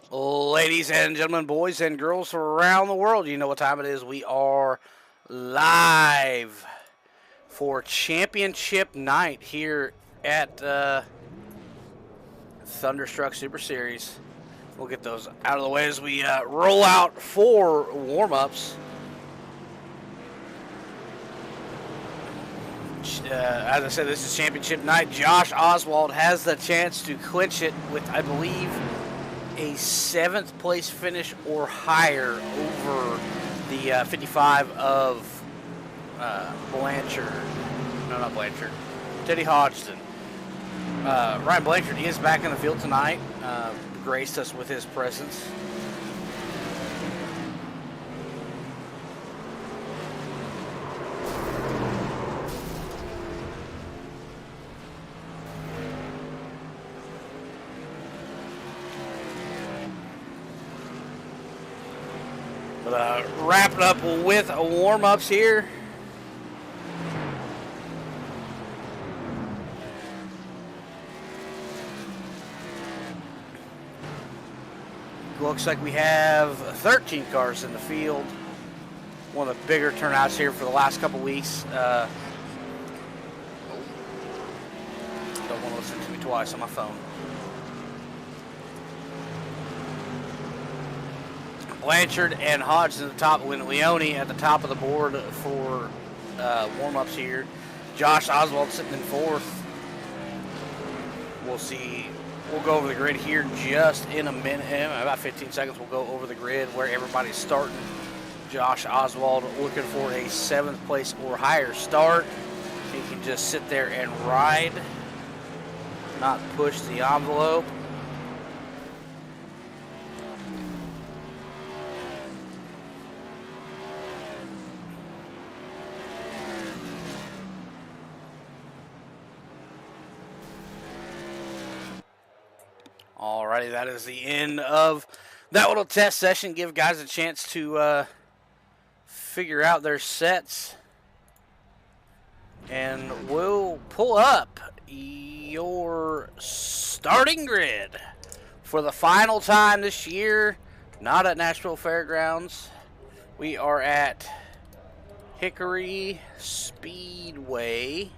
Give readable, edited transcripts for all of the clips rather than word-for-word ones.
Ladies and gentlemen, boys and girls from around the world, you know what time it is. We are live for championship night here at Thunderstruck Super Series. We'll get those out of the way as we roll out for warm-ups. As I said, this is championship night. Josh Oswald has the chance to clinch it with, I believe, a 7th place finish or higher over the 55 of Blanchard. No, not Blanchard. Teddy Hodgson. Ryan Blanchard is back in the field tonight. Graced us with his presence. Wrapping up with warm-ups here. Looks like we have 13 cars in the field. One of the bigger turnouts here for the last couple weeks. Don't want to listen to me twice on my phone. Blanchard and Hodgson at the top, with Leone at the top of the board for warm-ups here. Josh Oswald sitting in 4th. We'll see. We'll go over the grid here just in a minute. About 15 seconds, we'll go over the grid where everybody's starting. Josh Oswald looking for a 7th place or higher start. He can just sit there and ride, not push the envelope. Alrighty, that is the end of that little test session. Give guys a chance to figure out their sets. And we'll pull up your starting grid for the final time this year. Not at Nashville Fairgrounds. We are at Hickory Speedway.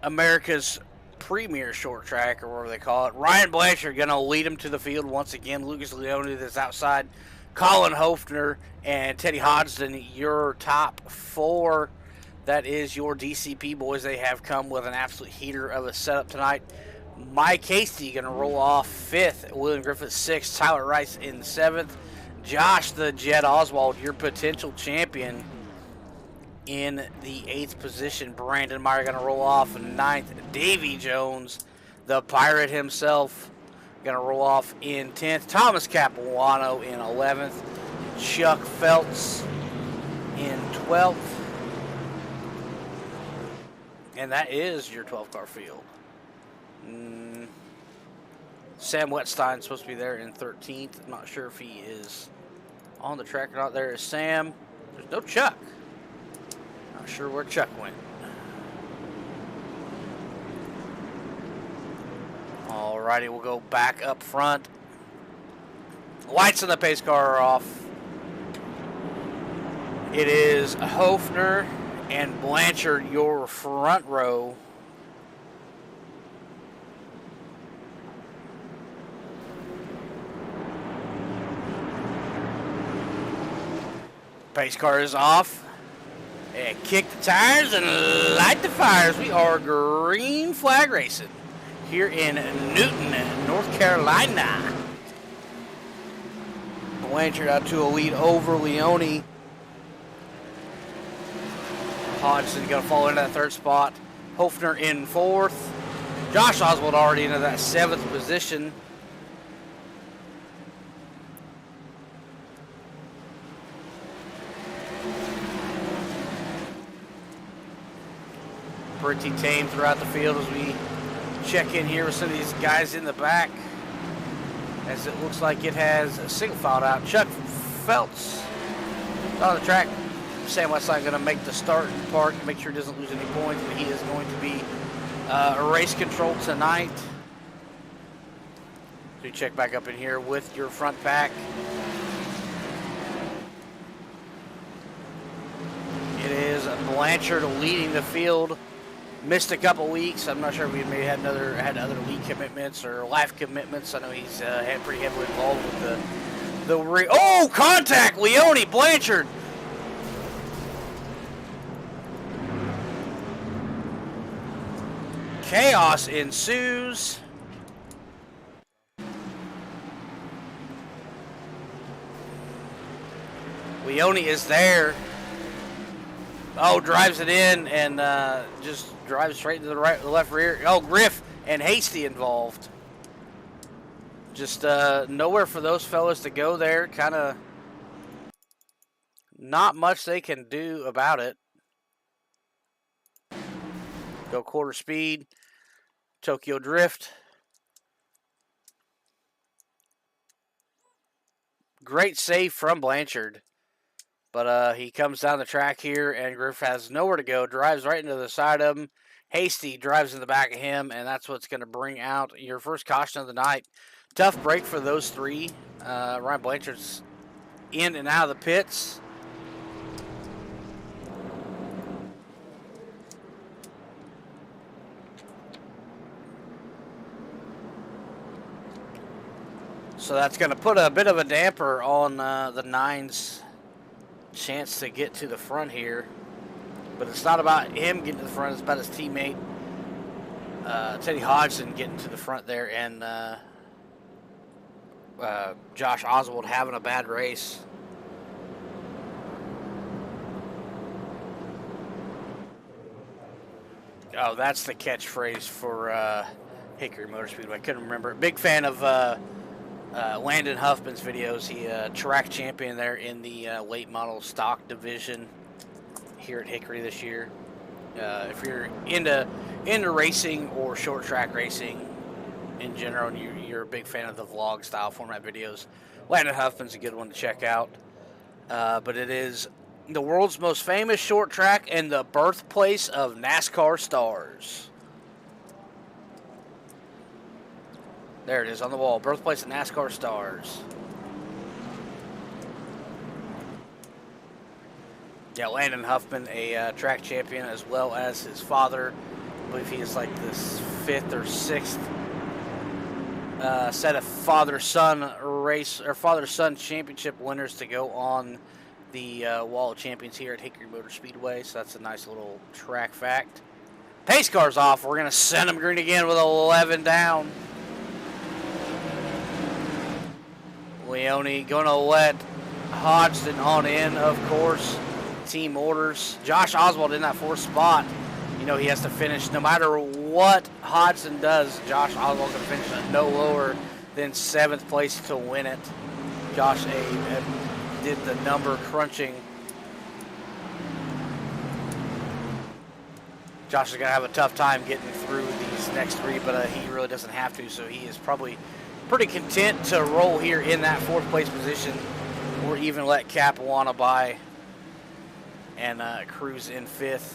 America's premier short track, or whatever they call it. Ryan Blanchard going to lead him to the field once again. Lucas Leone that's outside. Colin Hofner and Teddy Hodgson, your top 4. That is your DCP boys. They have come with an absolute heater of a setup tonight. Mike Hasty going to roll off 5th. William Griffith 6th. Tyler Rice in 7th. Josh the Jet Oswald, your potential champion, in the 8th position. Brandon Meyer going to roll off 9th. Davy Jones, the Pirate himself, going to roll off in 10th. Thomas Capuano in 11th. Chuck Feltz in 12th. And that is your 12-car field. Sam Wetstein's supposed to be there in 13th. I'm not sure if he is on the track or not. There is Sam. There's no Chuck. Not sure where Chuck went. Alrighty, we'll go back up front. Lights on the pace car are off. It is Hofner and Blanchard, your front row. Pace car is off. And kick the tires and light the fires. We are green flag racing here in Newton, North Carolina. Blanchard out to a lead over Leone. Hodgson going to fall into that 3rd spot. Hofner in 4th. Josh Oswald already into that 7th position. Pretty tame throughout the field as we check in here with some of these guys in the back, as it looks like it has a single filed out. Chuck Feltz on the track. Sam Westside going to make the start and park, make sure he doesn't lose any points, and he is going to be race control tonight. So you check back up in here with your front pack. It is Blanchard leading the field. Missed a couple weeks. I'm not sure if we maybe had other league commitments or life commitments. I know he's had pretty heavily involved with the contact! Leone Blanchard. Chaos ensues. Leone is there. Oh, drives it in and just drives straight into the left rear. Oh, Griff and Hasty involved. Just nowhere for those fellas to go there. Kind of not much they can do about it. Go quarter speed. Tokyo Drift. Great save from Blanchard. But he comes down the track here, and Griff has nowhere to go. Drives right into the side of him. Hasty drives in the back of him, and that's what's going to bring out your first caution of the night. Tough break for those three. Ryan Blanchard's in and out of the pits. So that's going to put a bit of a damper on the Nine's chance to get to the front here, but it's not about him getting to the front. It's about his teammate Teddy Hodgson getting to the front there, and Josh Oswald having a bad race. Oh, that's the catchphrase for Hickory Motor Speedway. I couldn't remember. Big fan of Landon Huffman's videos. He track champion there in the late model stock division here at Hickory this year. If you're into racing or short track racing in general, and you're a big fan of the vlog style format videos, Landon Huffman's a good one to check out. But it is the world's most famous short track and the birthplace of NASCAR stars. There it is on the wall. Birthplace of NASCAR stars. Yeah, Landon Huffman, a track champion, as well as his father. I believe he is like the 5th or 6th set of father-son race or father-son championship winners to go on the Wall of Champions here at Hickory Motor Speedway. So that's a nice little track fact. Pace car's off. We're going to send them green again with 11 down. Leone going to let Hodgson on in, of course. Team orders. Josh Oswald in that 4th spot. You know, he has to finish no matter what Hodgson does. Josh Oswald can finish at no lower than 7th place to win it. Josh did the number crunching. Josh is going to have a tough time getting through these next 3, but he really doesn't have to, so he is probably pretty content to roll here in that 4th place position, or even let Capuana by and cruise in 5th.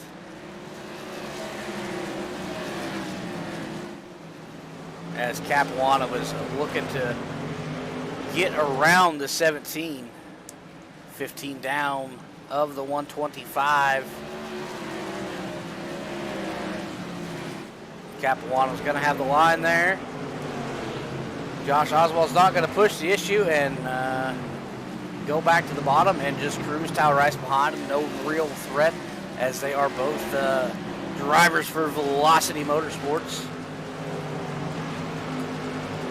As Capuana was looking to get around the 17. 15 down of the 125. Capuano's going to have the line there. Josh Oswald's not going to push the issue and go back to the bottom and just cruise Tyler Rice behind him. No real threat, as they are both drivers for Velocity Motorsports.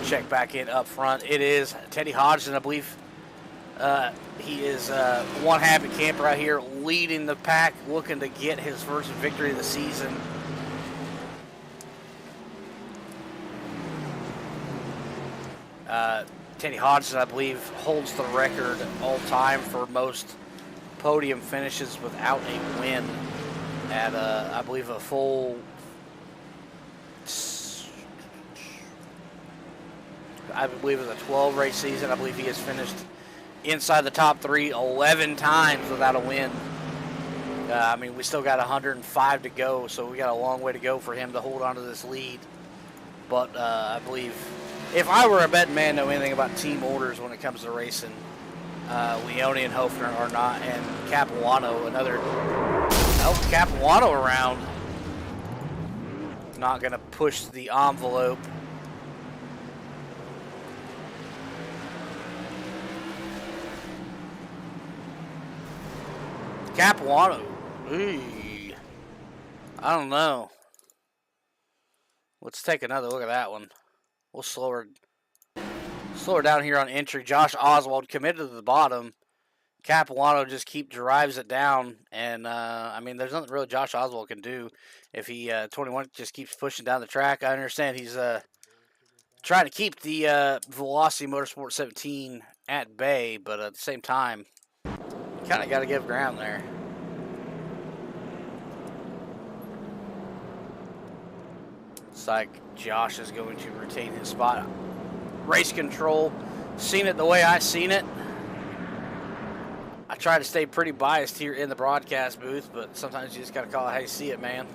Check back in up front. It is Teddy Hodgson, I believe. He is one happy camper out here leading the pack, looking to get his first victory of the season. Teddy Hodgson, I believe, holds the record all time for most podium finishes without a win at, I believe, a full, I believe it was a 12 race season. I believe he has finished inside the top 3 11 times without a win. I mean, we still got 105 to go, so we got a long way to go for him to hold on to this lead. But I believe if I were a betting man, know anything about team orders when it comes to racing, Leone and Hofner are not, and Capuano, Capuano around. Not going to push the envelope. Capuano. Eee. I don't know. Let's take another look at that one. We'll slow her down here on entry. Josh Oswald committed to the bottom. Capuano just drives it down, and I mean, there's nothing really Josh Oswald can do if he 21 just keeps pushing down the track. I understand he's trying to keep the Velocity Motorsport 17 at bay, but at the same time, you kind of got to give ground there. Looks like Josh is going to retain his spot. Race control, seen it the way I seen it. I try to stay pretty biased here in the broadcast booth, but sometimes you just got to call it how you see it, man.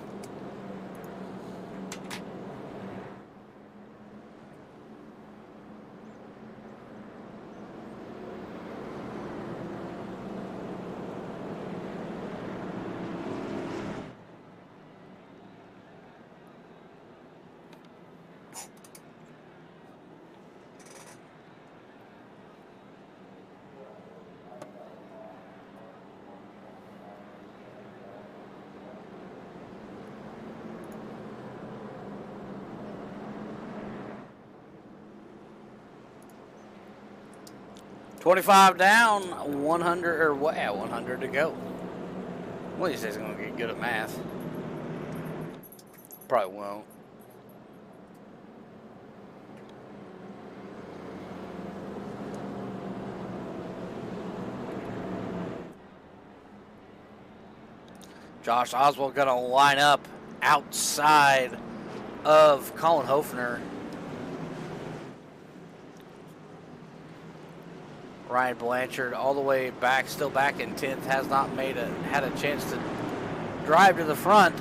$25 down, 100 or what? Yeah, 100 to go. One of these days I'm gonna get good at math. Probably won't. Josh Oswald gonna line up outside of Colin Hofner. Ryan Blanchard all the way back, still back in 10th, has not had a chance to drive to the front.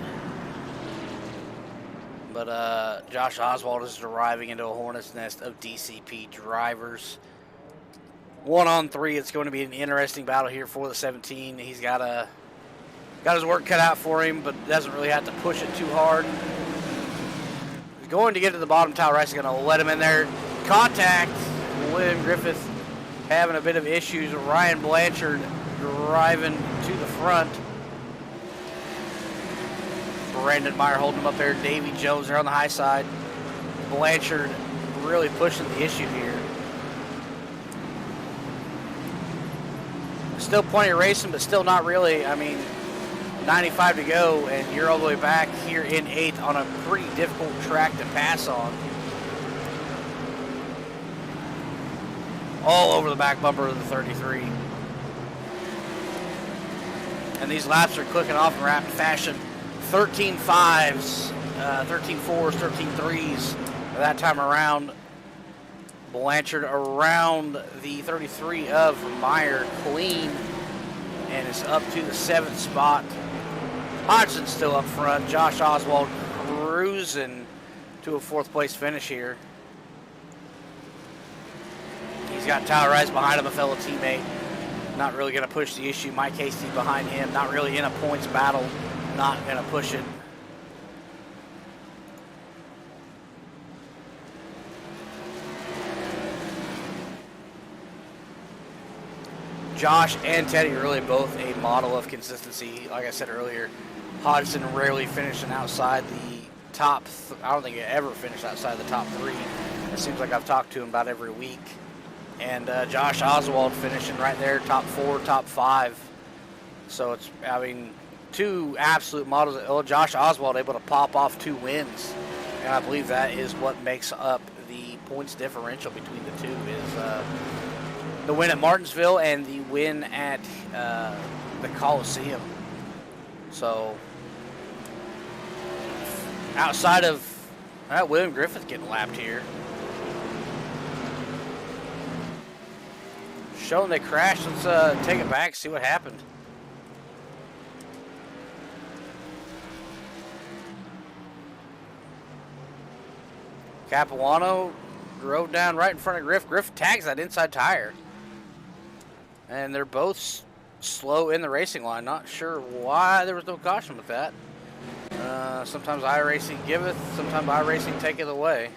But Josh Oswald is driving into a hornet's nest of DCP drivers. 1-on-3, it's going to be an interesting battle here for the 17. He's got his work cut out for him, but doesn't really have to push it too hard. He's going to get to the bottom. Tyler Rice is going to let him in there. Contact. William Griffith having a bit of issues. Ryan Blanchard driving to the front. Brandon Meyer holding him up there. Davey Jones there on the high side. Blanchard really pushing the issue here. Still plenty of racing, but still not really. I mean, 95 to go, and you're all the way back here in 8th on a pretty difficult track to pass on. All over the back bumper of the 33. And these laps are clicking off in rapid fashion. 13 5s, 13 4s, 13 3s that time around. Blanchard around the 33 of Meyer clean and is up to the 7th spot. Hodgson's still up front. Josh Oswald cruising to a 4th place finish here. He's got Tyler Rice behind him, a fellow teammate. Not really going to push the issue. Mike Hasty behind him. Not really in a points battle. Not going to push it. Josh and Teddy are really both a model of consistency. Like I said earlier, Hodgson rarely finishing outside the top. I don't think he ever finished outside the top 3. It seems like I've talked to him about every week. And Josh Oswald finishing right there, top 4, top 5. So it's, I mean, 2 absolute models. Oh, Josh Oswald able to pop off 2 wins. And I believe that is what makes up the points differential between the 2 is the win at Martinsville and the win at the Coliseum. So outside of William Griffith getting lapped here. Showing they crashed. Let's take it back, see what happened. Capuano drove down right in front of Griff. Griff tags that inside tire. And they're both slow in the racing line. Not sure why there was no caution with that. Sometimes iRacing giveth, sometimes iRacing taketh away.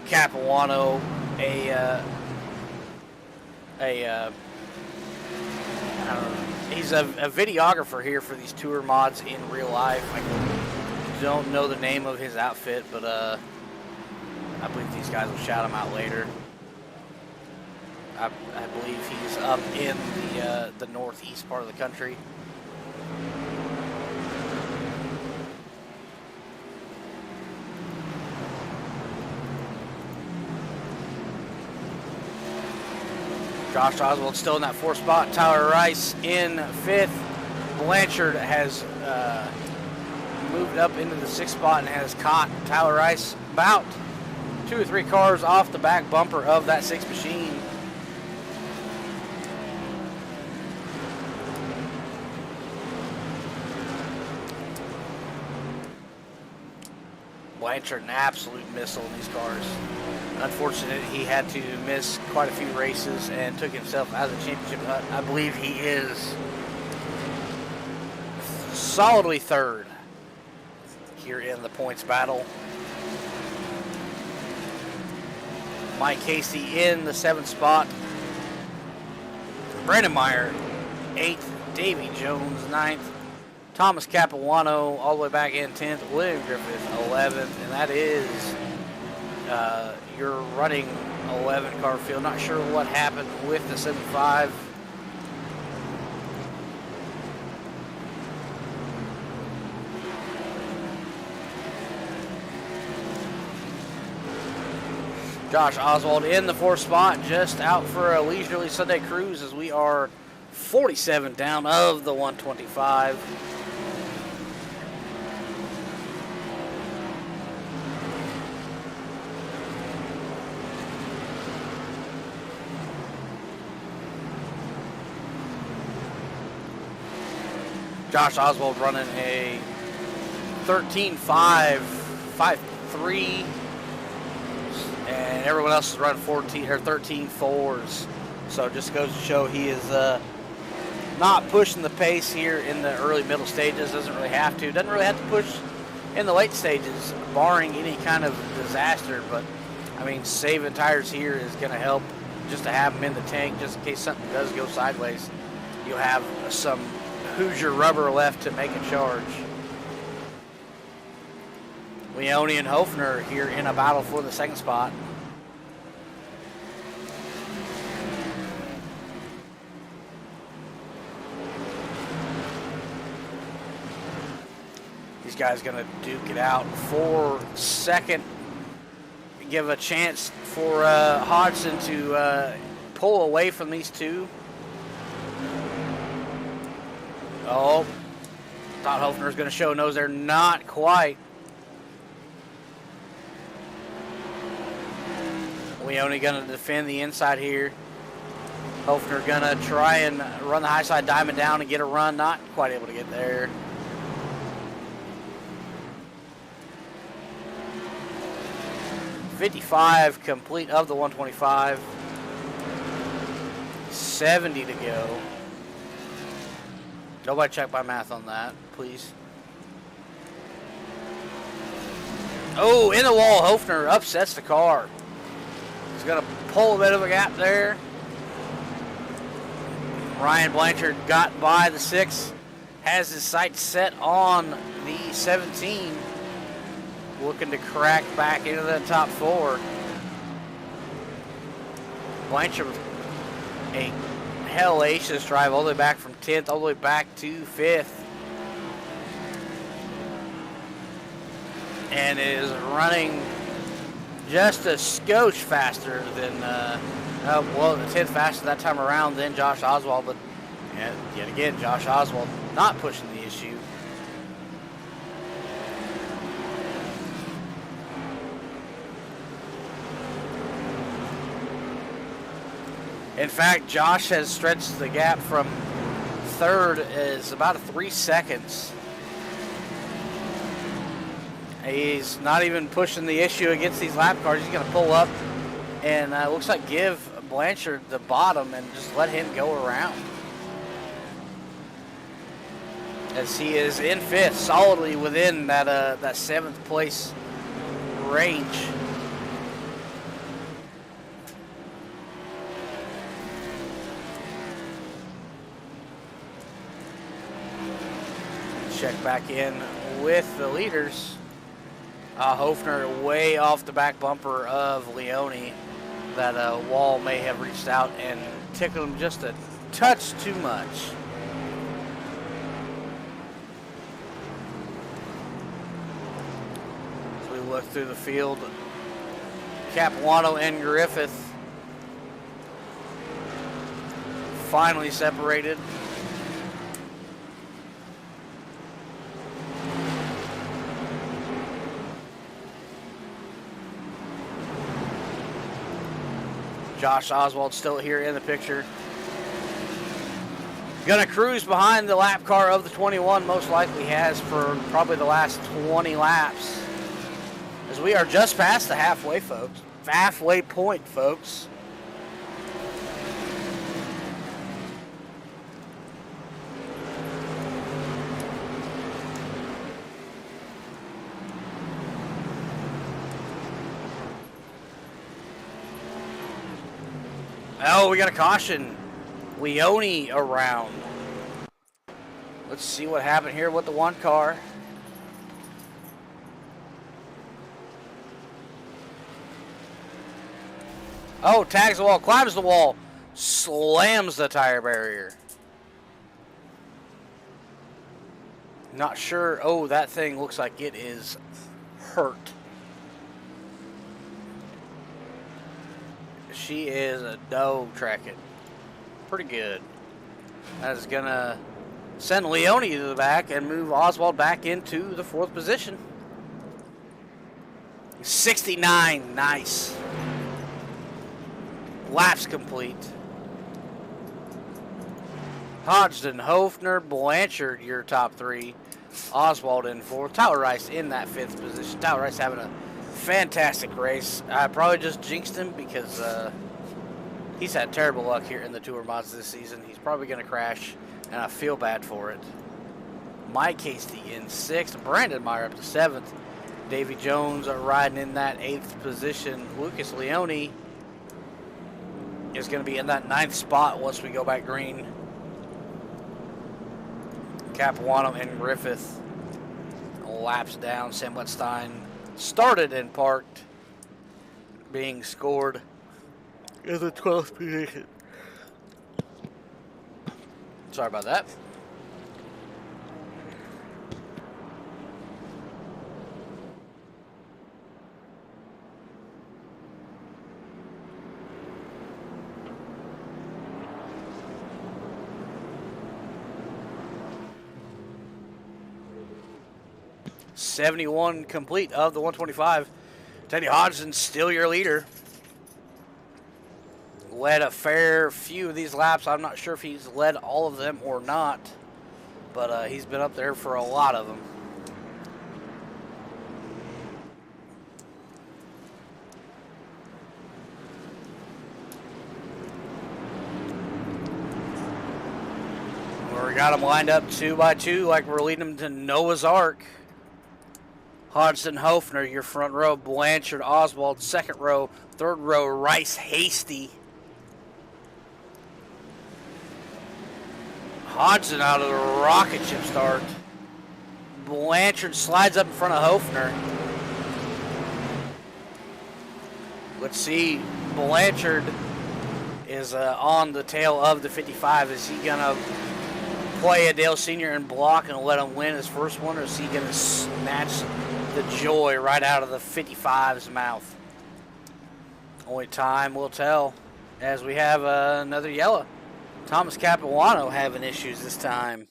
Capuano, I don't know. He's a videographer here for these tour mods in real life. I don't know the name of his outfit, but I believe these guys will shout him out later. I believe he's up in the northeast part of the country. Josh Oswald still in that 4th spot. Tyler Rice in 5th. Blanchard has moved up into the 6th spot and has caught Tyler Rice about 2 or 3 cars off the back bumper of that 6 machine. Blanchard, an absolute missile in these cars. Unfortunately, he had to miss quite a few races and took himself out of the championship hunt. I believe he is solidly 3rd here in the points battle. Mike Casey in the 7th spot. Brandon Meyer, 8th. Davey Jones, 9th. Thomas Capuano all the way back in 10th. William Griffith, 11th. And that is your running 11 car field. Not sure what happened with the 75. Josh Oswald in the 4th spot, just out for a leisurely Sunday cruise as we are 47 down of the 125. Josh Oswald running a 13.5, 5.3, and everyone else is running 14 or 13.4s. So it just goes to show he is not pushing the pace here in the early middle stages. Doesn't really have to. Doesn't really have to push in the late stages, barring any kind of disaster. But I mean, saving tires here is going to help just to have them in the tank, just in case something does go sideways. You'll have some Hoosier rubber left to make a charge. Leone and Hofner here in a battle for the 2nd spot. These guys going to duke it out for 2nd. Give a chance for Hodgson to pull away from these two. Oh, thought Hofner was going to show nose there. Not quite. Leone going to defend the inside here. Hofner going to try and run the high side diamond down and get a run. Not quite able to get there. .55 complete of the 125. 70 to go. Nobody check my math on that, please. Oh, in the wall. Hofner upsets the car. He's going to pull a bit of a gap there. Ryan Blanchard got by the 6. Has his sights set on the 17. Looking to crack back into the top 4. Blanchard with a hellacious drive all the way back from 10th all the way back to 5th. And is running just a skosh faster than, well, the 10th faster that time around than Josh Oswald. But yet again, Josh Oswald not pushing the issue. In fact, Josh has stretched the gap from third is about 3 seconds. He's not even pushing the issue against these lap cars. He's going to pull up and looks like give Blanchard the bottom and just let him go around. As he is in fifth, solidly within that 7th place range. Check back in with the leaders. Hofner way off the back bumper of Leone. That wall may have reached out and tickled him just a touch too much. As we look through the field, Capuano and Griffith finally separated. Josh Oswald still here in the picture. Gonna cruise behind the lap car of the 21, most likely has for probably the last 20 laps. As we are just past the halfway, folks. Halfway point, folks. Oh, we got a caution. Leone around. Let's see what happened here with the one car. Oh, tags the wall, climbs the wall, slams the tire barrier. Not sure. Oh, that thing looks like it is hurt. She is a dog tracking. Pretty good. That is going to send Leone to the back and move Oswald back into the 4th position. 69. Nice. Laps complete. Hodgson, Hofner, Blanchard, your top 3. Oswald in 4th. Tyler Rice in that 5th position. Tyler Rice having a fantastic race. I probably just jinxed him because he's had terrible luck here in the Tour Mods this season. He's probably going to crash, and I feel bad for it. Mike Hasty in 6th. Brandon Meyer up to 7th. Davy Jones riding in that 8th position. Lucas Leone is going to be in that 9th spot once we go back green. Capuano and Griffith laps down. Sam Wetstein started and parked, being scored in the 12th position. Sorry about that. .71 complete of the 125. Teddy Hodgson still your leader. Led a fair few of these laps. I'm not sure if he's led all of them or not, but he's been up there for a lot of them. We got them lined up 2 by 2 like we're leading them to Noah's Ark. Hodgson, Hofner, your front row. Blanchard, Oswald, second row. Third row, Rice, Hasty. Hodgson out of the rocket ship start. Blanchard slides up in front of Hofner. Let's see. Blanchard is on the tail of the 55. Is he going to play a Dale Sr. and block and let him win his first one, or is he going to snatch the joy right out of the 55's mouth? Only time will tell, as we have another yellow. Thomas Capuano having issues this time.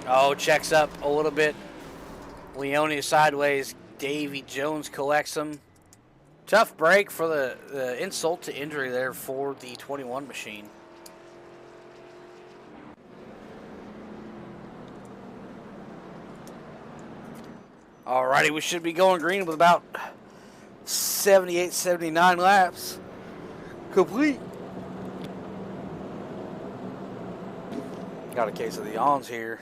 Oh, checks up a little bit Leone is sideways. Davy Jones collects him. Tough break for the insult to injury there for the 21 machine. Alrighty, we should be going green with about 78, 79 laps complete. Got a case of the yawns here.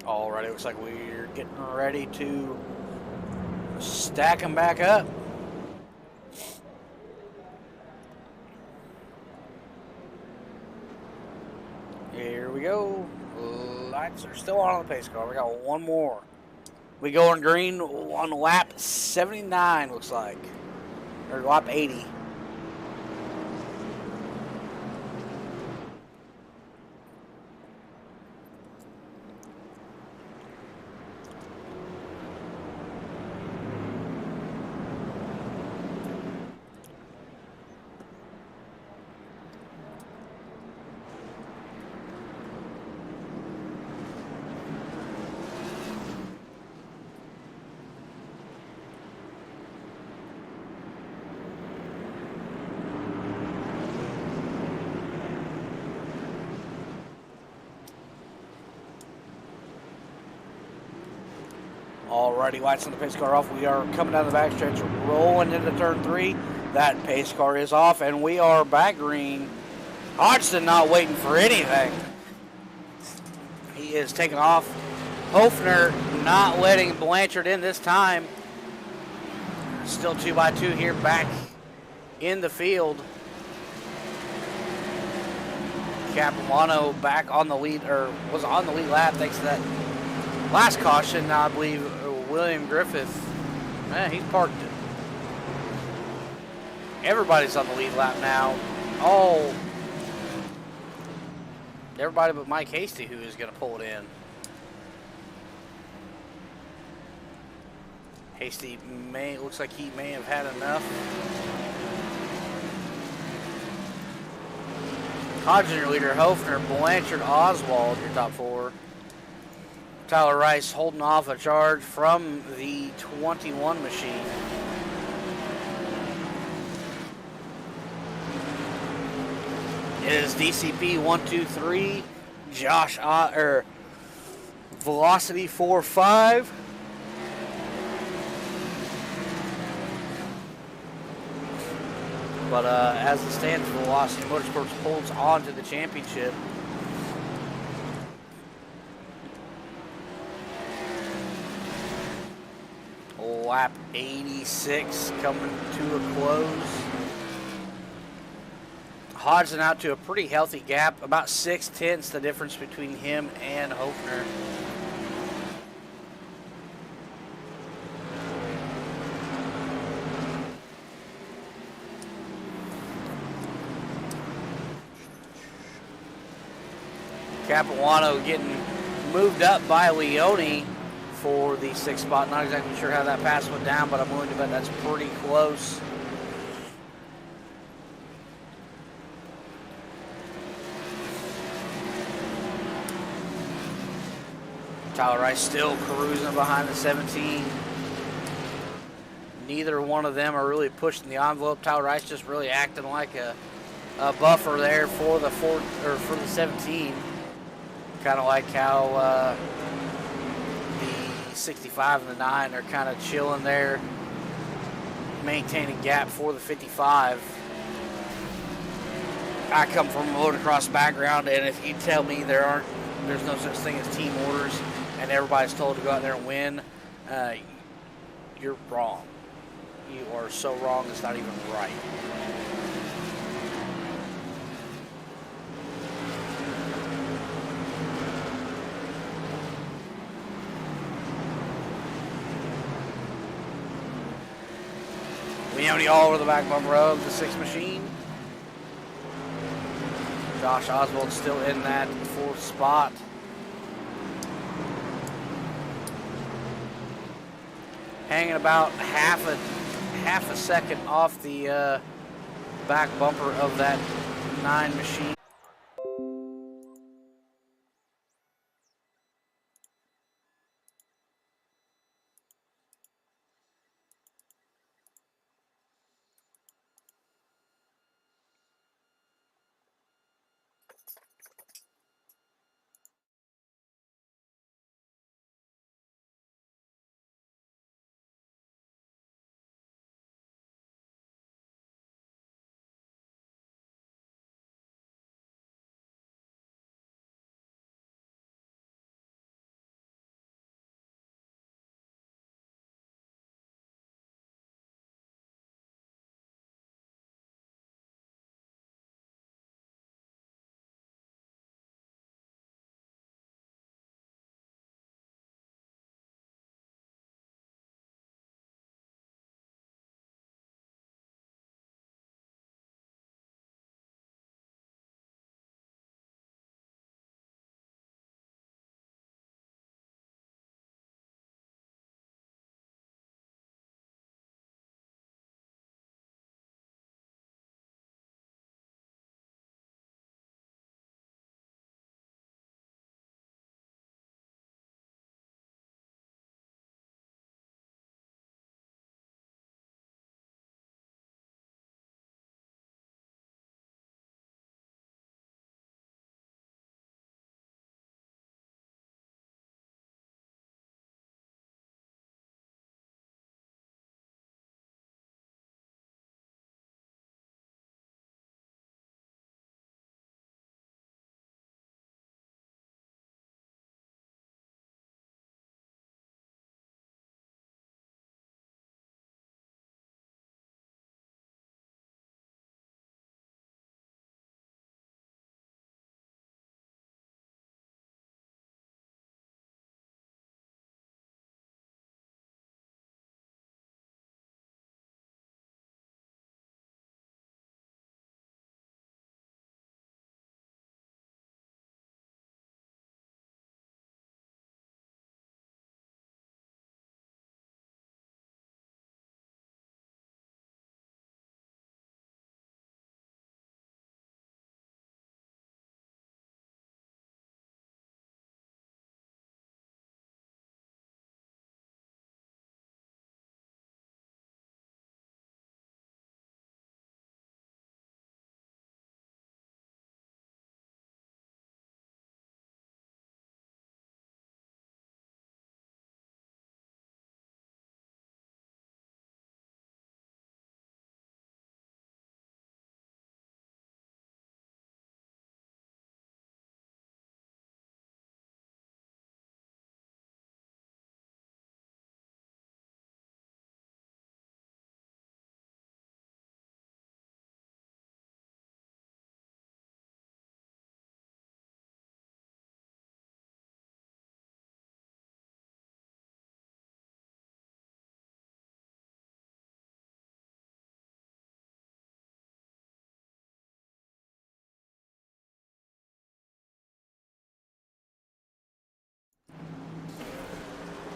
Alrighty, looks like we're getting ready to stack them back up. Here we go. Lights are still on the pace car. We got one more. We going green on lap 79, looks like. Or lap 80. Alrighty, lights on the pace car off. We are coming down the backstretch, rolling into turn 3. That pace car is off, and we are back green. Hodgson not waiting for anything. He is taking off. Hofner not letting Blanchard in this time. Still 2x2 here back in the field. Capuano back on the lead, or was on the lead lap thanks to that last caution. I believe William Griffith, he's parked it. Everybody's on the lead lap now. Oh, everybody but Mike Hasty, who is going to pull it in. Hasty looks like he may have had enough. Hodgson, your leader. Hofner, Blanchard, Oswald, your top 4. Tyler Rice holding off a charge from the 21 machine. It is DCP 123, Josh Velocity 45. But as it stands, Velocity Motorsports holds on to the championship. Lap 86 coming to a close. Hodgson out to a pretty healthy gap, about 6/10 the difference between him and Hofner. Capuano getting moved up by Leone for the 6th spot. Not exactly sure how that pass went down, but I'm willing to bet that's pretty close. Tyler Rice still cruising behind the 17. Neither one of them are really pushing the envelope. Tyler Rice just really acting like a buffer there for the 17. Kind of like how the 65 and the 9 are kind of chilling there, maintaining gap for the 55. I come from a motocross background, and if you tell me there's no such thing as team orders and everybody's told to go out there and win, you're wrong. You are so wrong, it's not even right. Leone all over the back bumper of the 6 machine. Josh Oswald still in that 4th spot. Hanging about half a second off the back bumper of that 9 machine.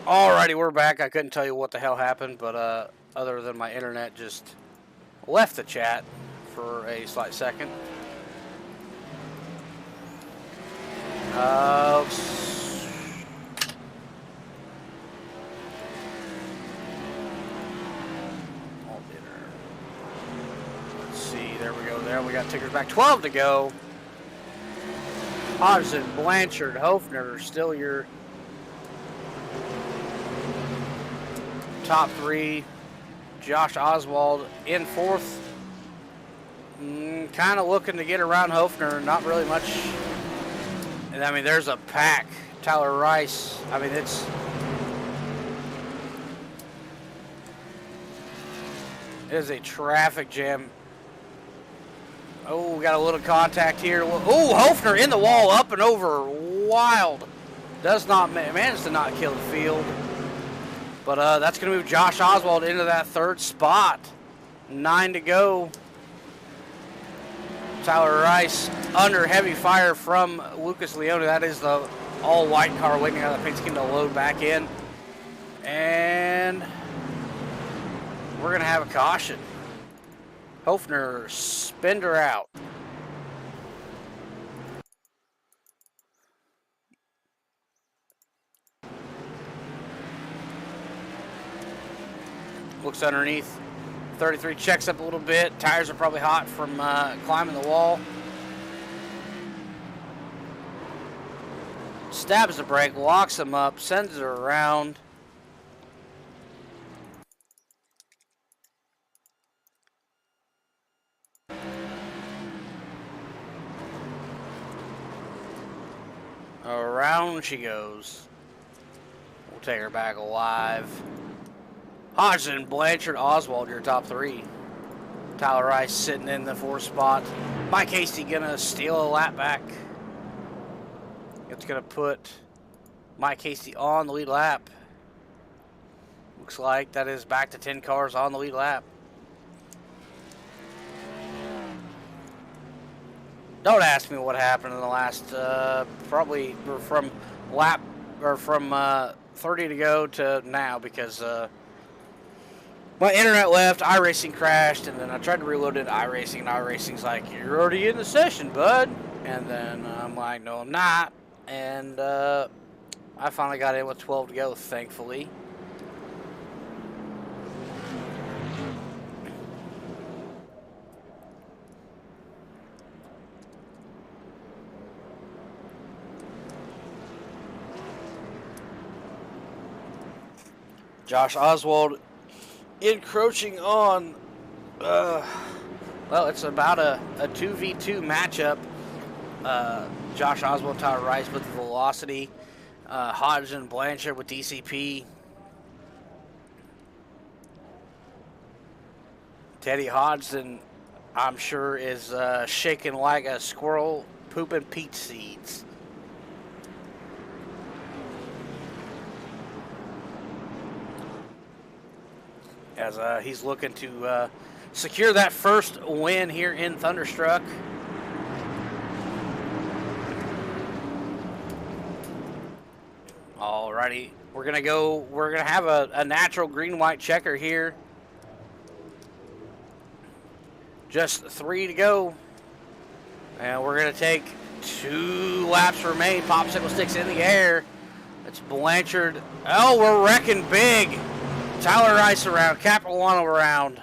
Alrighty, we're back. I couldn't tell you what the hell happened, but other than my internet just left the chat for a slight second. Let's see, there we go. There we got tickers back. 12 to go. Hodgson, Blanchard, Hofner still your top 3. Josh Oswald in 4th. Kind of looking to get around Hofner. Not really much. And I mean, there's a pack. Tyler Rice. I mean, it is a traffic jam. Oh, we got a little contact here. Oh, Hofner in the wall, up and over. Wild. Does not manage to not kill the field. But that's going to move Josh Oswald into that 3rd spot. 9 to go. Tyler Rice under heavy fire from Lucas Leone. That is the all-white car waiting out of the paint scheme to load back in. And we're going to have a caution. Hofner spinned her out. Looks underneath. 33 checks up a little bit. Tires are probably hot from climbing the wall. Stabs the brake, locks him up, sends it around. Around she goes. We'll take her back alive. Hodgson, Blanchard, Oswald, your top 3. Tyler Rice sitting in the 4th spot. Mike Hasty gonna steal a lap back. It's gonna put Mike Hasty on the lead lap. Looks like that is back to 10 cars on the lead lap. Don't ask me what happened in the last, probably from lap, or from 30 to go to now, because my internet left, iRacing crashed, and then I tried to reload it, iRacing, and iRacing's like, you're already in the session, bud. And then I'm like, no, I'm not. And I finally got in with 12 to go, thankfully. Josh Oswald encroaching on, well, it's about a 2v2 matchup. Josh Oswald, Tyler Rice with velocity. Hodgson, Blanchard with DCP. Teddy Hodgson, I'm sure, is shaking like a squirrel pooping peach seeds. As he's looking to secure that first win here in Thunderstruck. Alrighty, we're gonna have a natural green-white checker here. Just 3 to go. And we're gonna take 2 laps remain. Popsicle sticks in the air. It's Blanchard. Oh, we're wrecking big. Tyler Rice around, Capuano around.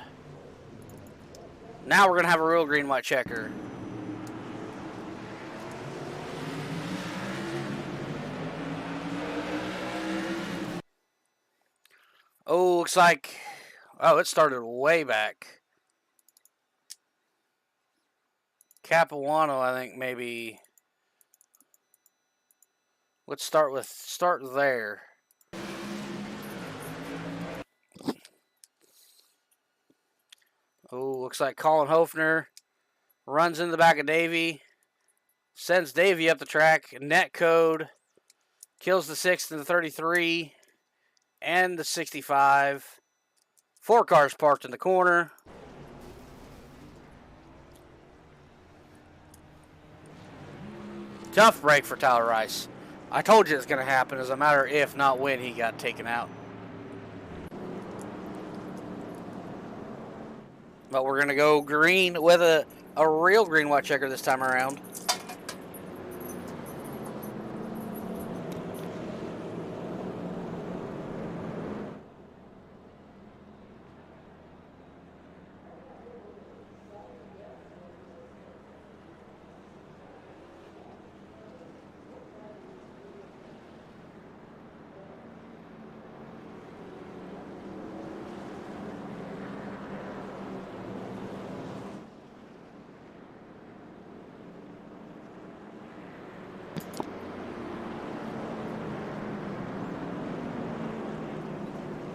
Now we're gonna have a real green-white checker. Oh, looks like, oh, it started way back. Capuano, I think maybe. Let's start there. Oh, looks like Colin Hofner runs in the back of Davey, sends Davey up the track. Net code kills the 6th and the 33 and the 65. 4 cars parked in the corner. Tough break for Tyler Rice. I told you it's going to happen. As a matter of if, not when, he got taken out. But we're going to go green with a real green-white checker this time around.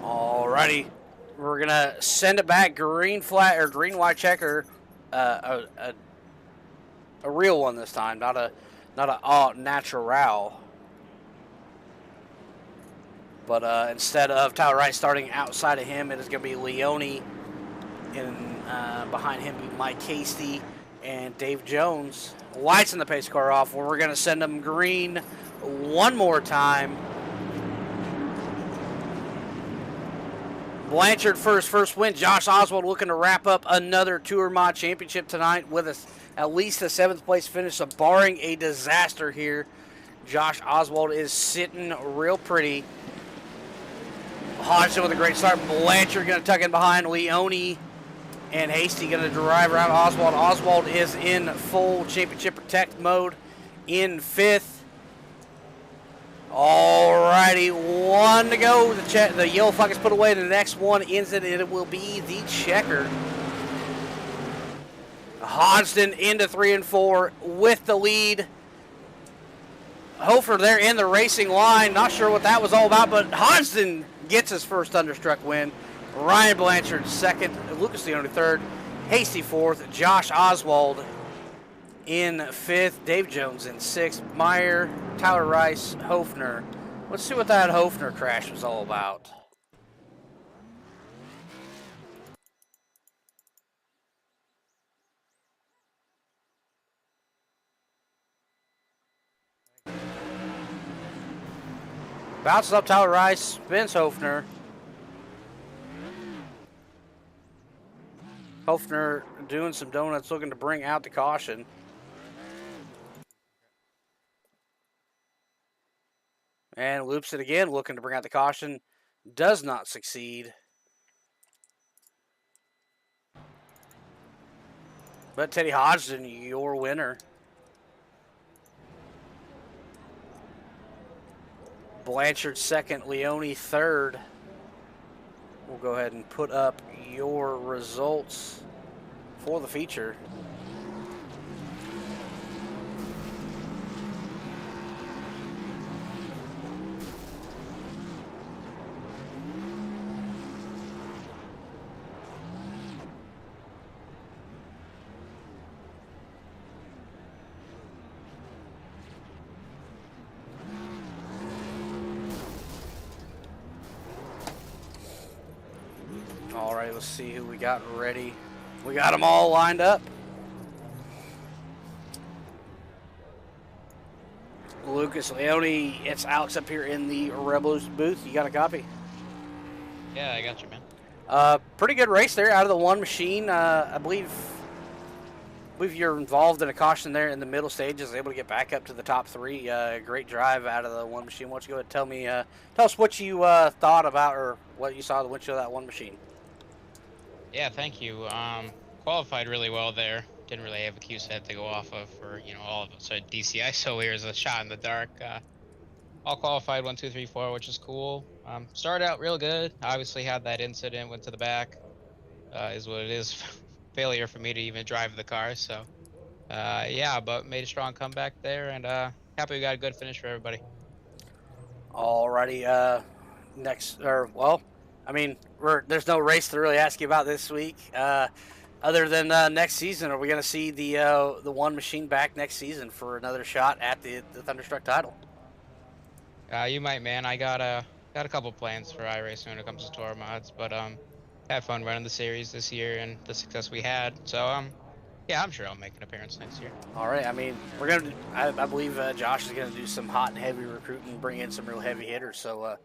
Alrighty, we're gonna send it back. Green flag or green white checker, a real one this time, not a natural. But instead of Tyler Wright starting outside of him, it is gonna be Leone in Behind him, Mike Hasty and Dave Jones. Lights in the pace car off. We're going to send them green one more time. Blanchard first win. Josh Oswald looking to wrap up another Tour Mod Championship tonight with at least a 7th place finish. So barring a disaster here, Josh Oswald is sitting real pretty. Hodgson with a great start. Blanchard going to tuck in behind. Leone and Hasty going to drive around Oswald. Oswald is in full championship protect mode in 5th. Alrighty, 1 to go. The yellow flag is put away. The next one ends it, and it will be the checker. Hodgson into 3 and 4 with the lead. Hofer there in the racing line. Not sure what that was all about, but Hodgson gets his first Thunderstruck win. Ryan Blanchard 2nd, Lucas Leone 3rd, Hasty 4th, Josh Oswald in 5th, Dave Jones in 6th, Meyer, Tyler Rice, Hofner. Let's see what that Hofner crash was all about. Bounces up Tyler Rice, spins Hofner. Hofner doing some donuts, looking to bring out the caution. And loops it again, looking to bring out the caution. Does not succeed. But Teddy Hodgson, your winner. Blanchard 2nd, Leone 3rd. We'll go ahead and put up your results for the feature. All right, let's see who we got ready. We got them all lined up. Lucas Leone, it's Alex up here in the Rebels booth. You got a copy? Yeah, I got you, man. Pretty good race there out of the one machine. I believe you're involved in a caution there in the middle stages, able to get back up to the top 3. Great drive out of the one machine. Why don't you go ahead and tell us what you thought about or what you saw the windshield of that one machine. Yeah, thank you. Qualified really well there. Didn't really have a Q set to go off of for, all of us at DCI, so here's a shot in the dark. All qualified 1, 2, 3, 4, which is cool. Started out real good. Obviously had that incident, went to the back. Is what it is. Failure for me to even drive the car. So, yeah, but made a strong comeback there, and happy we got a good finish for everybody. Alrighty, there's no race to really ask you about this week. Other than next season, are we going to see the one machine back next season for another shot at the Thunderstruck title? You might, man. I got a couple plans for iRacing when it comes to tour mods, but had fun running the series this year and the success we had. So yeah, I'm sure I'll make an appearance next year. All right. I mean, I believe Josh is gonna do some hot and heavy recruiting, bring in some real heavy hitters. So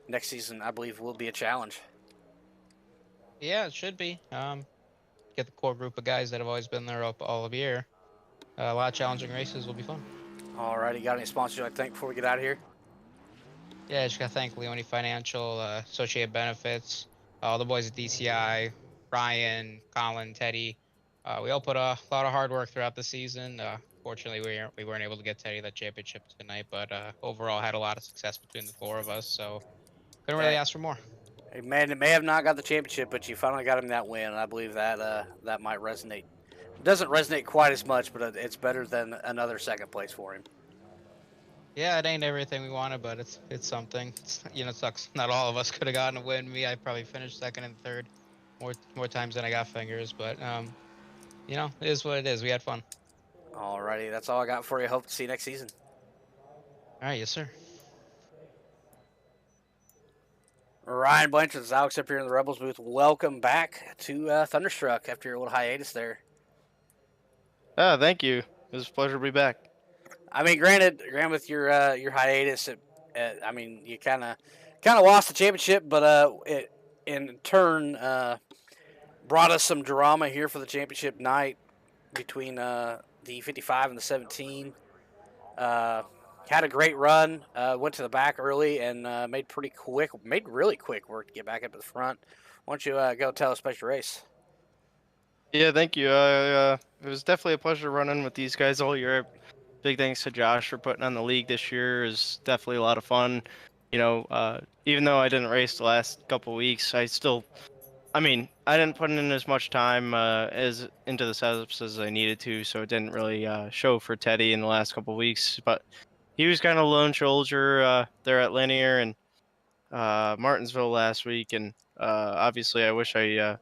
next season, I believe, will be a challenge. Yeah, it should be. Get the core group of guys that have always been there all of year. A lot of challenging races will be fun. All righty. Got any sponsors you'd like to thank before we get out of here? Yeah, just gotta thank Leone Financial, Associated Benefits, all the boys at DCI, Ryan, Colin, Teddy. We all put a lot of hard work throughout the season. Fortunately, we weren't able to get Teddy that championship tonight, but overall had a lot of success between the 4 of us, so couldn't really ask for more. Hey, man, it may have not got the championship, but you finally got him that win, and I believe that that might resonate. It doesn't resonate quite as much, but it's better than another second place for him. Yeah, it ain't everything we wanted, but it's something. It sucks. Not all of us could have gotten a win. Me, I probably finished 2nd and 3rd more times than I got fingers, but it is what it is. We had fun. Alrighty, that's all I got for you. Hope to see you next season. All right, yes, sir. Ryan Blanchard, this is Alex up here in the Rebels booth. Welcome back to Thunderstruck after your little hiatus there. Thank you. It was a pleasure to be back. I mean, granted with your hiatus, I mean, you kind of lost the championship, but it in turn brought us some drama here for the championship night between the 55 and the 17. Uh, had a great run. Went to the back early and made really quick work to get back up to the front. Why don't you go tell us about your race? Yeah, thank you. It was definitely a pleasure running with these guys all year. Big thanks to Josh for putting on the league this year. It was definitely a lot of fun. Even though I didn't race the last couple weeks, I didn't put in as much time as into the setups as I needed to, so it didn't really show for Teddy in the last couple weeks. But he was kind of lone soldier there at Linear, and Martinsville last week, and obviously, I wish I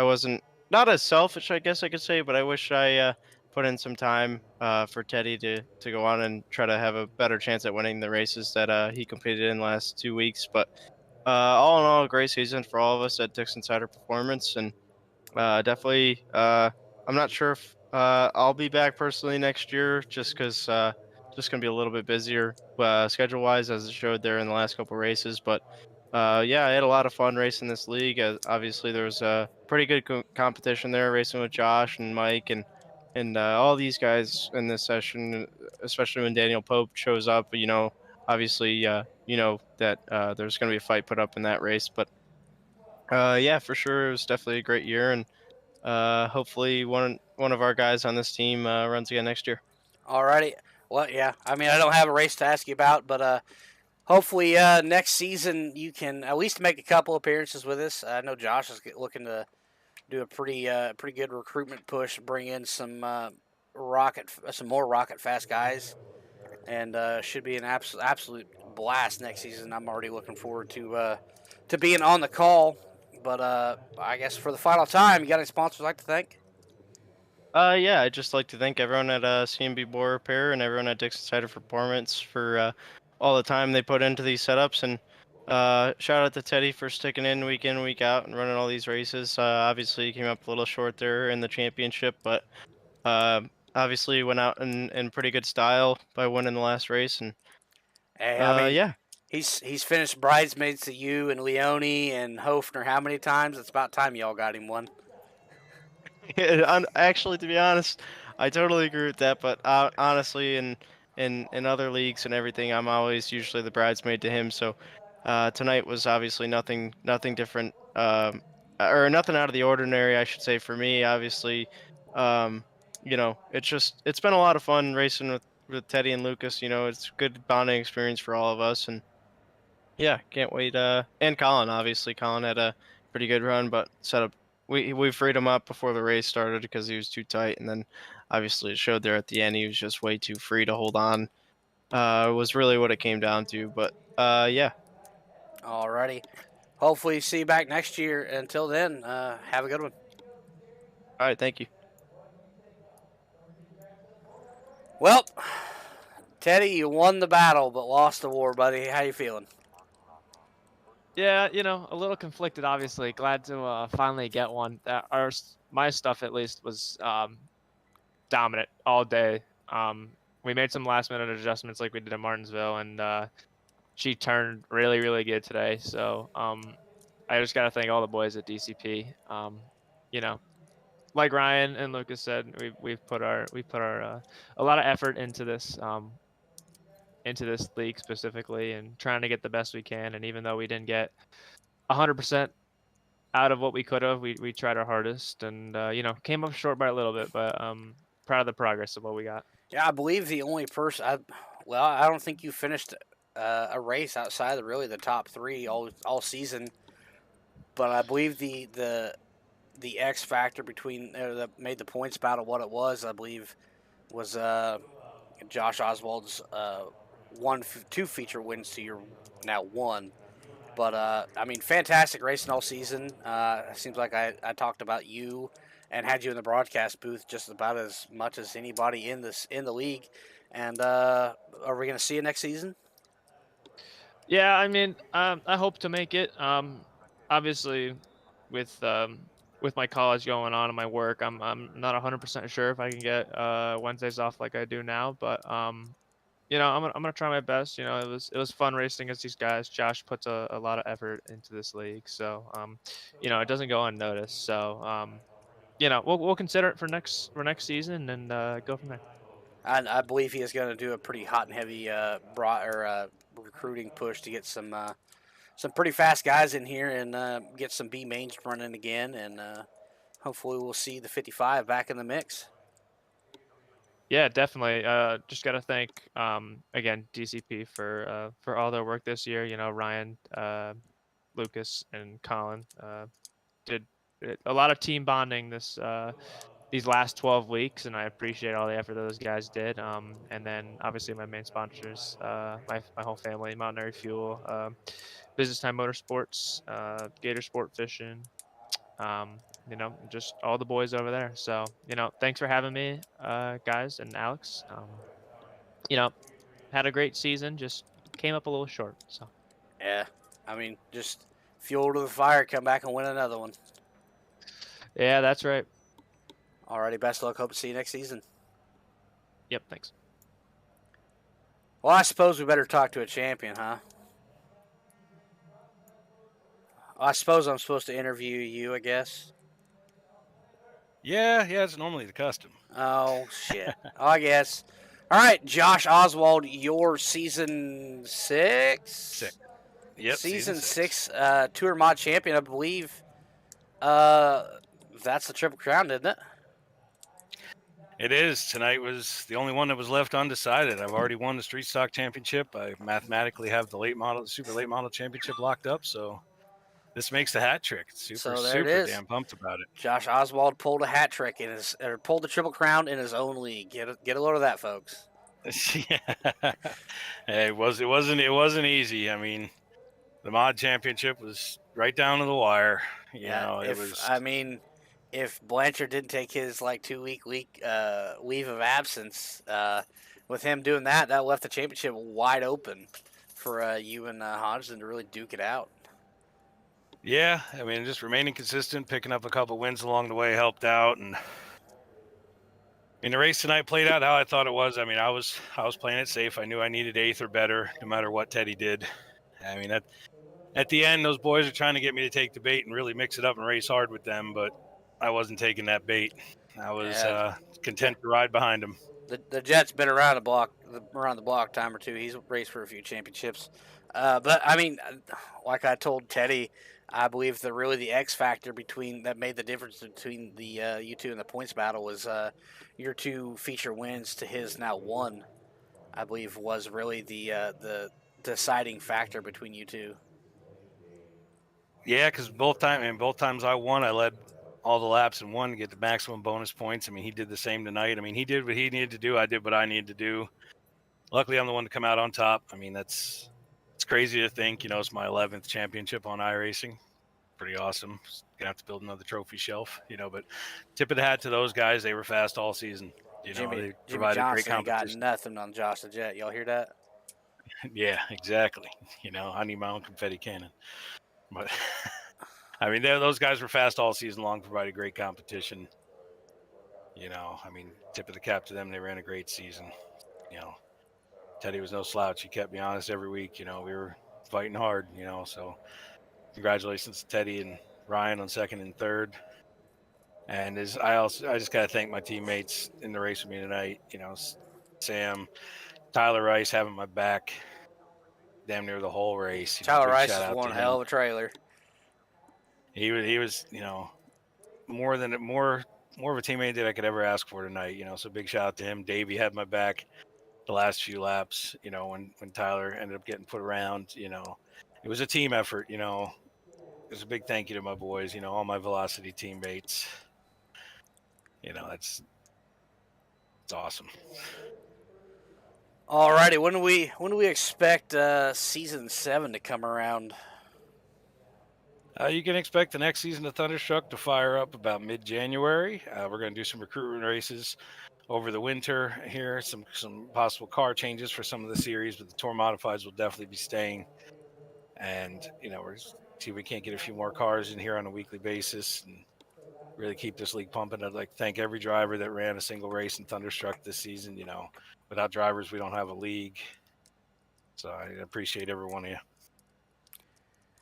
wasn't not as selfish, I guess I could say, but I wish I put in some time for Teddy to go on and try to have a better chance at winning the races that he competed in last 2 weeks. But all in all, a great season for all of us at Dixon Cider Performance, and definitely. I'm not sure if I'll be back personally next year, just because just gonna be a little bit busier schedule wise, as it showed there in the last couple races. But yeah, I had a lot of fun racing this league. Obviously, there was a pretty good competition there, racing with Josh and Mike and all these guys in this session, especially when Daniel Pope shows up. Obviously, that there's gonna be a fight put up in that race, but. Yeah, for sure, it was definitely a great year, and hopefully one of our guys on this team runs again next year. Alrighty. Well, yeah. I mean, I don't have a race to ask you about, but hopefully next season you can at least make a couple appearances with us. I know Josh is looking to do a pretty good recruitment push, bring in some more rocket fast guys, and should be an absolute blast next season. I'm already looking forward to being on the call. But I guess for the final time, you got any sponsors I'd like to thank? Yeah, I'd just like to thank everyone at CMB Board Repair and everyone at Dixon Cider Performance for all the time they put into these setups, and shout out to Teddy for sticking in, week out, and running all these races. Obviously, he came up a little short there in the championship, but uh, obviously went out in pretty good style by winning the last race, and Hey, I mean, yeah. he's finished bridesmaids to you and Leone and Hofner how many times? It's about time y'all got him one. Actually, to be honest, I totally agree with that. But honestly, in other leagues and everything, I'm always usually the bridesmaid to him. So tonight was obviously nothing different, or nothing out of the ordinary, I should say, for me. Obviously, um, it's been a lot of fun racing with Teddy and Lucas. It's a good bonding experience for all of us, and yeah, can't wait. And Colin, obviously, Colin had a pretty good run, but set up. We freed him up before the race started because he was too tight, and then obviously it showed there at the end he was just way too free to hold on. Was really what it came down to. But yeah. Alrighty. Hopefully, see you back next year. Until then, have a good one. All right, thank you. Well, Teddy, you won the battle but lost the war, buddy. How you feeling? Yeah, a little conflicted, obviously. Glad to finally get one. My stuff at least was dominant all day. We made some last minute adjustments like we did in Martinsville, and she turned really, really good today. So I just gotta thank all the boys at DCP. You know, like Ryan and Lucas said, we've put our a lot of effort into this league specifically, and trying to get the best we can. And even though we didn't get 100% out of what we could have, we tried our hardest, and came up short by a little bit, but proud of the progress of what we got. Yeah, I believe the only person. I don't think you finished a race outside of really the top three all season. But I believe the X factor between that made the points battle what it was. I believe was Josh Oswald's two feature wins to your now one. But I mean, fantastic racing all season. It seems like I talked about you and had you in the broadcast booth just about as much as anybody in the league. And are we going to see you next season? Yeah, I mean, I hope to make it. Obviously, with my college going on and my work, I'm not 100% sure if I can get Wednesdays off like I do now, but I'm gonna try my best. It was fun racing against these guys. Josh puts a lot of effort into this league, so it doesn't go unnoticed. So we'll consider it for next season and go from there. I believe he is going to do a pretty hot and heavy recruiting push to get some pretty fast guys in here and get some B mains running again, and hopefully we'll see the 55 back in the mix. Yeah, definitely. Just gotta thank again DCP for all their work this year. Ryan, Lucas, and Colin did a lot of team bonding these last 12 weeks, and I appreciate all the effort those guys did. And then obviously my main sponsors, my whole family, Mountaineer Fuel, Business Time Motorsports, Gator Sport Fishing, just all the boys over there. So, thanks for having me, guys, and Alex. You know, had a great season, just came up a little short. So, Yeah, I mean, just fuel to the fire, come back and win another one. yeah, that's right. Alrighty, best of luck. Hope to see you next season. Yep, thanks. Well, I suppose we better talk to a champion, huh? I suppose I'm supposed to interview you, I guess. Yeah, it's normally the custom. Oh, shit. I guess. All right, Josh Oswald, your season 6? 6. Yep, Season six. 6 Tour Mod champion, I believe. That's the Triple Crown, isn't it? It is. Tonight was the only one that was left undecided. I've already won the Street Stock Championship. I mathematically have the Super Late Model Championship locked up, so this makes the hat trick. So there it is. Damn pumped about it. Josh Oswald pulled a hat trick pulled the Triple Crown in his own league. Get a load of that, folks. Yeah. It wasn't easy. I mean, the mod championship was right down to the wire. If Blanchard didn't take his 2-week leave of absence, with him doing that left the championship wide open for you and Hodgson to really duke it out. Yeah, I mean, just remaining consistent, picking up a couple wins along the way helped out, and the race tonight played out how I thought it was. I mean, I was playing it safe. I knew I needed 8th or better, no matter what Teddy did. I mean, at the end, those boys are trying to get me to take the bait and really mix it up and race hard with them, but I wasn't taking that bait. I was content to ride behind them. The Jet's been around the block a time or two. He's raced for a few championships. But I mean, like I told Teddy, I believe the X factor that made the difference between the you two in the points battle was your 2 feature wins to his now 1. I believe was really the deciding factor between you two. Yeah, because both times I won, I led all the laps and won to get the maximum bonus points. I mean, he did the same tonight. I mean, he did what he needed to do. I did what I needed to do. Luckily, I'm the one to come out on top. I mean, it's crazy to think. It's my 11th championship on iRacing. Pretty awesome. Gonna have to build another trophy shelf, but tip of the hat to those guys. They were fast all season. They Jimmy provided Johnson great competition. got nothing on Josh the Jet. Y'all hear that? Yeah, exactly. I need my own confetti cannon. But I mean, those guys were fast all season long, provided great competition. I mean, tip of the cap to them. They ran a great season. Teddy was no slouch. He kept me honest every week. We were fighting hard, so congratulations to Teddy and Ryan on 2nd and 3rd. And I just got to thank my teammates in the race with me tonight. Sam, Tyler Rice having my back damn near the whole race. Tyler Rice is one hell of a trailer. He was, more of a teammate that I could ever ask for tonight. So big shout out to him. Davey had my back the last few laps. When Tyler ended up getting put around. It was a team effort. It was a big thank you to my boys. All my Velocity teammates. It's awesome. Alrighty, when do we expect season 7 to come around? You can expect the next season of Thunderstruck to fire up about mid-January. We're going to do some recruitment races over the winter here, some possible car changes for some of the series, but the Tour Modifieds will definitely be staying. and we're see if we can't get a few more cars in here on a weekly basis and really keep this league pumping. I'd like to thank every driver that ran a single race in Thunderstruck this season. Without drivers, we don't have a league. So I appreciate every one of you.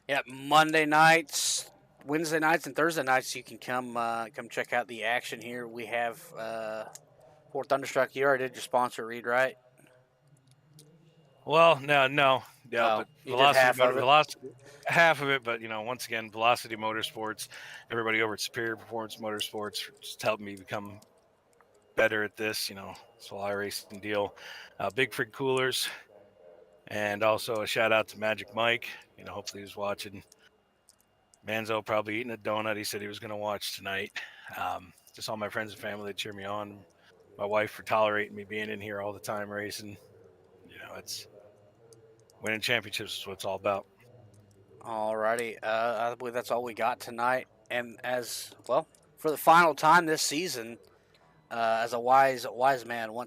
Yeah, Monday nights, Wednesday nights, and Thursday nights, you can come check out the action here. We have for Thunderstruck. You already did your sponsor read, right? Well, no, yeah, Oh, but you did half of it? Velocity, half of it. But once again, Velocity Motorsports, everybody over at Superior Performance Motorsports, just helped me become better at this. It's a iRacing deal. Big Frig Coolers, and also a shout out to Magic Mike. Hopefully he's watching. Manzo probably eating a donut. He said he was going to watch tonight. Just all my friends and family that cheer me on. My wife for tolerating me being in here all the time racing. It's winning championships is what it's all about. Alrighty, I believe that's all we got tonight. And as well, for the final time this season, as a wise man once